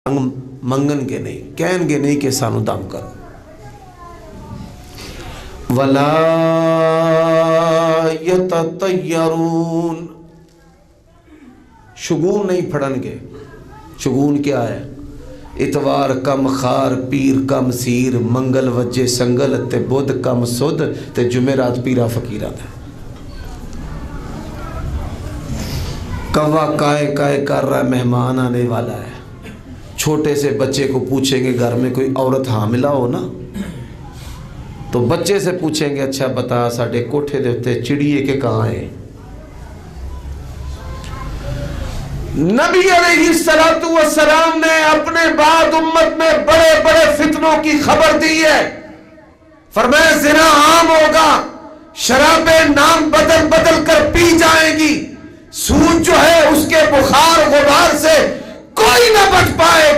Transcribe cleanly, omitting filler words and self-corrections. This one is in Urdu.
منگن گے نہیں، کہن گے نہیں کہ سانو دم کرو. ولا یتطیرون، شگون نہیں پھڑن گے. شگون کیا ہے؟ اتوار کم خار پیر کم سیر، منگل وجے سنگل تے بدھ کم سدھ تے جمعرات پیرا فقیرہ دا. کوا کائے کائے کر رہا ہے، مہمان آنے والا ہے. چھوٹے سے بچے کو پوچھیں گے گھر میں کوئی عورت حاملہ ہو نا، تو بچے سے پوچھیں گے اچھا بتا ساڑھے کوٹھے دیتے چڑیے کے کہاں ہیں. نبی علیہ السلام نے اپنے بعد امت میں بڑے بڑے فتنوں کی خبر دی ہے. فرمایا زنا عام ہوگا، شرابیں نام بدل بدل کر پی جائیں گی، سود جو ہے اس کے بخار غبار سے کوئی نہ بچ پائے گا.